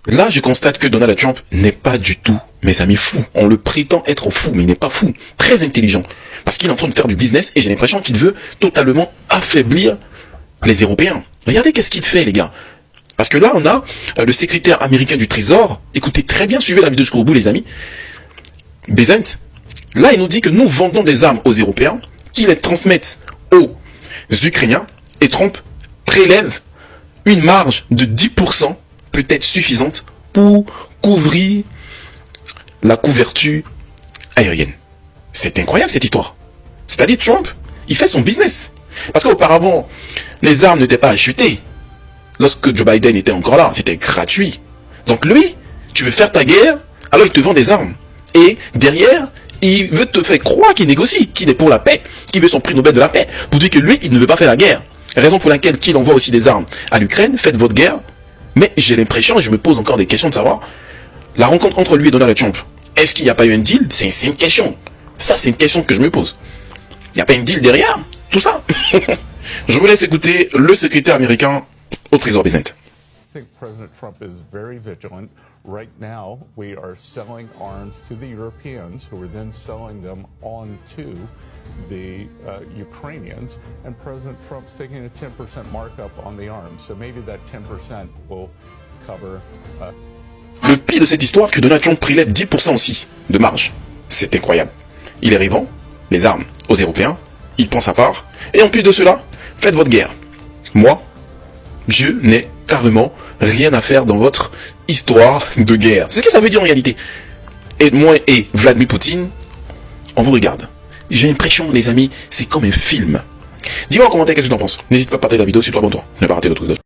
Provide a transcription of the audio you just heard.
Là, je constate que Donald Trump n'est pas du tout, mes amis, fou. On le prétend être fou, mais il n'est pas fou. Très intelligent. Parce qu'il est en train de faire du business et j'ai l'impression qu'il veut totalement affaiblir les Européens. Regardez qu'est-ce qu'il fait, les gars. Parce que là, on a le secrétaire américain du Trésor. Écoutez très bien, suivez la vidéo jusqu'au bout, les amis. Bezant. Là, il nous dit que nous vendons des armes aux Européens, qu'ils les transmettent aux Ukrainiens, et Trump prélève une marge de 10%, peut-être suffisante, pour couvrir la couverture aérienne. C'est incroyable cette histoire. C'est-à-dire Trump, il fait son business. Parce qu'auparavant, les armes n'étaient pas achetées. Lorsque Joe Biden était encore là, c'était gratuit. Donc lui, tu veux faire ta guerre, alors il te vend des armes. Et derrière, il veut te faire croire qu'il négocie, qu'il est pour la paix, qu'il veut son prix Nobel de la paix, pour dire que lui, il ne veut pas faire la guerre. Raison pour laquelle qu'il envoie aussi des armes à l'Ukraine, faites votre guerre. Mais j'ai l'impression, et je me pose encore des questions de savoir, la rencontre entre lui et Donald Trump, est-ce qu'il n'y a pas eu un deal? C'est une question. Ça, c'est une question que je me pose. Il n'y a pas un deal derrière tout ça? Je vous laisse écouter le secrétaire américain au Trésor Bezant. I think President Trump is very vigilant. Right now, we are selling arms to the Europeans, who are then selling them on to the Ukrainians, and President Trump's taking a 10% markup on the arms. So maybe that 10% will cover. Le pire de cette histoire, que Donald Trump prélève 10% aussi de marge. C'est incroyable. Il est revend les armes aux Européens, il prend sa part, et en plus de cela, faites votre guerre. Moi, je n'ai carrément rien à faire dans votre histoire de guerre. C'est ce que ça veut dire en réalité. Et moi et Vladimir Poutine, on vous regarde. J'ai l'impression, les amis, c'est comme un film. Dis-moi en commentaire qu'est-ce que tu en penses. N'hésite pas à partager la vidéo, surtout abonne-toi. Ne pas rater d'autres.